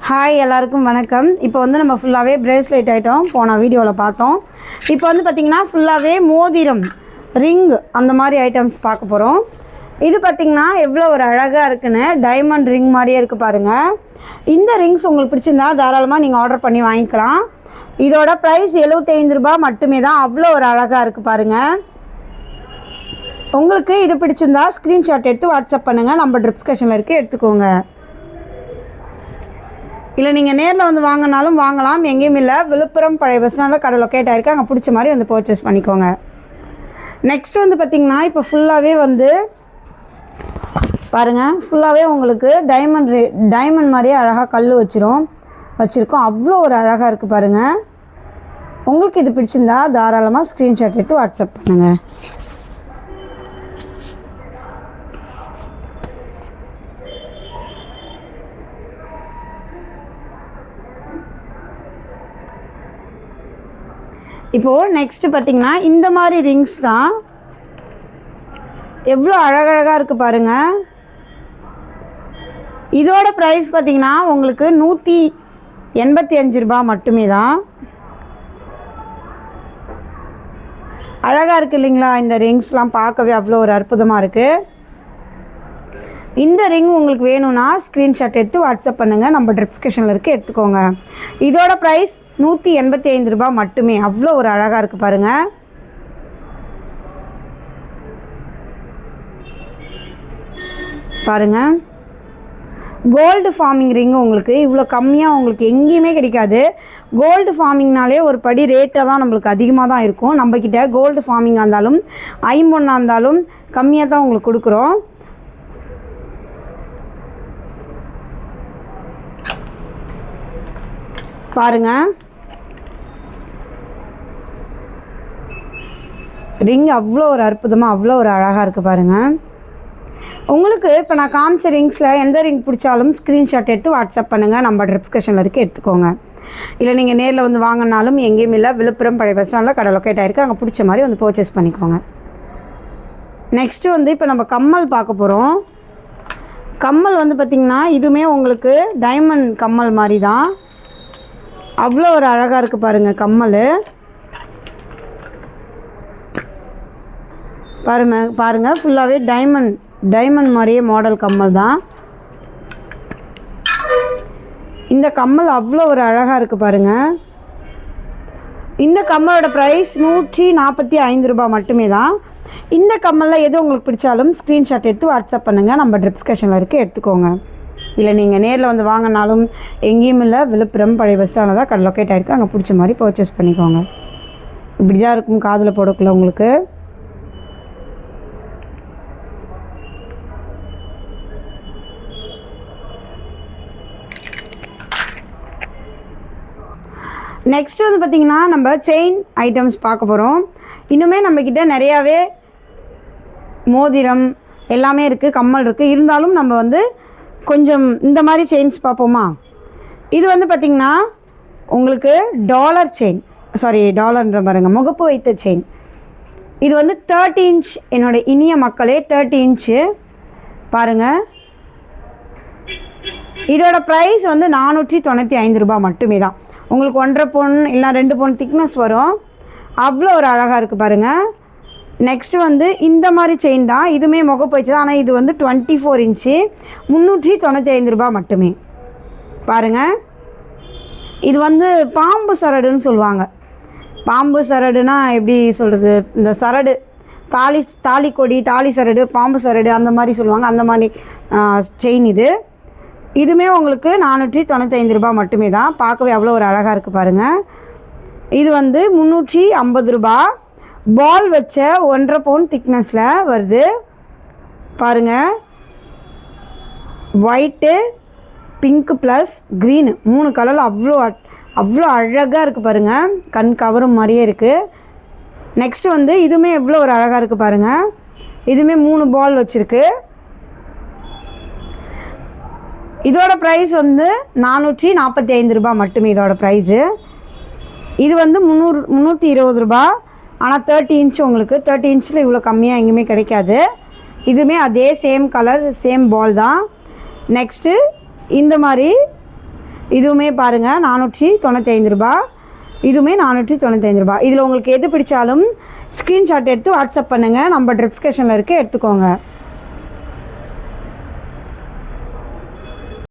Hi எல்லாருக்கும் வணக்கம். இப்போ வந்து நம்ம ஃபுல்லாகவே பிரேஸ்லெட் ஐட்டம் போன வீடியோவில் பார்த்தோம். இப்போ வந்து பார்த்திங்கன்னா ஃபுல்லாகவே மோதிரம் ரிங் அந்த மாதிரி ஐட்டம்ஸ் பார்க்க போகிறோம். இது பார்த்திங்கன்னா எவ்வளோ ஒரு அழகாக இருக்குன்னு டைமண்ட் ரிங் மாதிரியே இருக்குது பாருங்கள். இந்த ரிங்ஸ் உங்களுக்கு பிடிச்சிருந்தா தாராளமாக நீங்கள் ஆர்டர் பண்ணி வாங்கிக்கலாம். இதோட ப்ரைஸ் 75 ரூபாய் மட்டுமே தான். அவ்வளோ ஒரு அழகாக இருக்குது பாருங்கள். உங்களுக்கு இது பிடிச்சிருந்தா ஸ்க்ரீன்ஷாட் எடுத்து வாட்ஸ்அப் பண்ணுங்கள். நம்ம டிஸ்கஷனில் இருக்குது, எடுத்துக்கோங்க. இல்லை நீங்கள் நேரில் வந்து வாங்கினாலும் வாங்கலாம், எங்கேயும் இல்லை. விழுப்புரம் பழைய பஸ் ஸ்டாண்டில் கடை லொக்கேட் ஆகிருக்கு. அங்கே பிடிச்ச மாதிரி வந்து பர்ச்சேஸ் பண்ணிக்கோங்க. நெக்ஸ்ட் வந்து பார்த்திங்கன்னா இப்போ ஃபுல்லாகவே வந்து பாருங்கள், ஃபுல்லாகவே உங்களுக்கு டைமண்ட் மாதிரியே அழகாக கல் வச்சுருக்கோம். அவ்வளோ ஒரு அழகாக இருக்குது பாருங்கள். உங்களுக்கு இது பிடிச்சிருந்தா தாராளமாக ஸ்க்ரீன்ஷாட் எடுத்து வாட்ஸ்அப் பண்ணுங்கள். இப்போது நெக்ஸ்ட்டு பார்த்திங்கன்னா இந்த மாதிரி ரிங்ஸ் தான் எவ்வளோ அழகழகாக இருக்குது பாருங்கள். இதோட ப்ரைஸ் பார்த்திங்கன்னா உங்களுக்கு 185 ரூபாய் மட்டுமே தான். அழகாக இருக்குது இல்லைங்களா? இந்த ரிங்ஸ்லாம் பார்க்கவே அவ்வளோ ஒரு அற்புதமாக இருக்குது. இந்த ரிங் உங்களுக்கு வேணும்னா ஸ்க்ரீன்ஷாட் எடுத்து வாட்ஸ்அப் பண்ணுங்கள். நம்ம டிஸ்கஷனில் இருக்குது, எடுத்துக்கோங்க. இதோட ப்ரைஸ் 185 ரூபாய் மட்டுமே. அவ்வளோ ஒரு அழகாக இருக்குது பாருங்கள். பாருங்கள், கோல்டு ஃபார்மிங் ரிங்கு உங்களுக்கு இவ்வளோ கம்மியாக உங்களுக்கு எங்கேயுமே கிடைக்காது. கோல்டு ஃபார்மிங்னாலே ஒரு படி ரேட்டாக தான் நம்மளுக்கு அதிகமாக தான் இருக்கும். நம்மக்கிட்ட கோல்டு ஃபார்மிங்காக இருந்தாலும் ஐம்பொன்னாக இருந்தாலும் கம்மியாக தான் உங்களுக்கு கொடுக்குறோம். பாருங்கள், ரிங் அவ்வளோ ஒரு அற்புதமாக அவ்வளோ ஒரு அழகாக இருக்குது பாருங்கள். உங்களுக்கு இப்போ நான் காமிச்ச ரிங்ஸில் எந்த ரிங் பிடிச்சாலும் ஸ்க்ரீன்ஷாட் எடுத்து வாட்ஸ்அப் பண்ணுங்கள். நம்ம டிஸ்கஷனில் இருக்குது, எடுத்துக்கோங்க. இல்லை நீங்கள் நேரில் வந்து வாங்கினாலும் எங்கேயும் இல்லை. விழுப்புரம் பழைய பஸ் ஸ்டாண்டில் கடை லொக்கேட் ஆகிருக்கு. அங்கே பிடிச்ச மாதிரி வந்து பர்ச்சேஸ் பண்ணிக்கோங்க. நெக்ஸ்ட்டு வந்து இப்போ நம்ம கம்மல் பார்க்க போகிறோம். கம்மல் வந்து பார்த்திங்கன்னா இதுவுமே உங்களுக்கு டைமண்ட் கம்மல் மாதிரி தான். அவ்வளோ ஒரு அழகாக இருக்குது பாருங்கள் கம்மல். பாருங்கள் ஃபுல்லாகவே டைமண்ட் மாதிரியே மாடல் கம்மல் தான். இந்த கம்மல் அவ்வளோ ஒரு அழகாக இருக்குது பாருங்கள். இந்த கம்மலோட ப்ரைஸ் 145 ரூபாய் மட்டுமே தான். இந்த கம்மலில் எது உங்களுக்கு பிடிச்சாலும் ஸ்க்ரீன்ஷாட் எடுத்து வாட்ஸ்அப் பண்ணுங்கள். நம்ம டிஸ்கஷனில் இருக்குது, எடுத்துக்கோங்க. இல்லை நீங்கள் நேரில் வந்து வாங்கினாலும் எங்கேயும் இல்லை. விழுப்புரம் பழைய பஸ் ஸ்டாண்டில் தான் கடை லொக்கேட் ஆகிருக்கு. அங்கே பிடிச்ச மாதிரி பர்ச்சேஸ் பண்ணிக்கோங்க. இப்படி தான் இருக்கும் காதில் போடக்குள்ள உங்களுக்கு. நெக்ஸ்ட்டு வந்து பார்த்திங்கன்னா நம்ம செயின் ஐட்டம்ஸ் பார்க்க போகிறோம். இன்னுமே நம்மக்கிட்ட நிறையாவே மோதிரம் எல்லாமே இருக்குது, கம்மல் இருக்குது. இருந்தாலும் நம்ம வந்து கொஞ்சம் இந்த மாதிரி செயின்ஸ் பார்ப்போமா? இது வந்து பார்த்திங்கன்னா உங்களுக்கு டாலர்ன்ற பாருங்க, முகப்பு வைத்த செயின். இது வந்து 30 இன்ச். என்னோட இனிய மக்களே, 30 இன்ச்சு பாருங்கள். இதோட ப்ரைஸ் வந்து 495 ரூபாய் மட்டுமே தான். உங்களுக்கு 1.5 பவுன் இல்லை 2 பவுன் திக்னஸ் வரும். அவ்வளோ ஒரு அழகாக இருக்குது பாருங்கள். நெக்ஸ்ட்டு வந்து இந்த மாதிரி செயின் தான். இதுவுமே முகப்பு வச்சு தான். ஆனால் இது வந்து 24 இன்ச்சு, 395 ரூபாய் மட்டுமே. பாருங்கள், இது வந்து பாம்பு சரடுன்னு சொல்லுவாங்க. பாம்பு சரடுனா எப்படி சொல்கிறது? இந்த சரடு தாலி கொடி, தாலி சரடு, பாம்பு சரடு அந்த மாதிரி சொல்லுவாங்க. அந்த மாதிரி செயின் இது. இதுவுமே உங்களுக்கு 495 ரூபாய் மட்டுமே தான். பார்க்கவே அவ்வளோ ஒரு அழகாக இருக்குது பாருங்கள். இது வந்து 350 ரூபாய். பால் வச்ச 1.5 பவுன் திக்னஸில் வருது பாருங்கள். ஒயிட்டு, பிங்க்கு ப்ளஸ் க்ரீனு 3 கலரில் அவ்வளோ அழகாக இருக்குது பாருங்கள். கண் கவரும் மாதிரியே இருக்குது. நெக்ஸ்ட்டு வந்து இதுவுமே எவ்வளோ ஒரு அழகாக இருக்குது பாருங்கள். இதுவுமே 3 பால் வச்சுருக்கு. இதோட ப்ரைஸ் வந்து 445 ரூபாய் மட்டுமே இதோட ப்ரைஸு. இது வந்து 320 ரூபாய். ஆனால் 30 இன்ச் உங்களுக்கு 30 இன்ச்சில் இவ்வளோ கம்மியாக எங்கேயுமே கிடைக்காது. இதுவுமே அதே சேம் கலர் சேம் பால் தான். நெக்ஸ்ட்டு இந்த மாதிரி இதுவுமே பாருங்கள் 495 ரூபா. இதுவுமே 495 ரூபா. இதில் உங்களுக்கு எது பிடிச்சாலும் ஸ்க்ரீன்ஷாட் எடுத்து வாட்ஸ்அப் பண்ணுங்கள். நம்ம டிஸ்கிரிப்ஷனில் இருக்க எடுத்துக்கோங்க.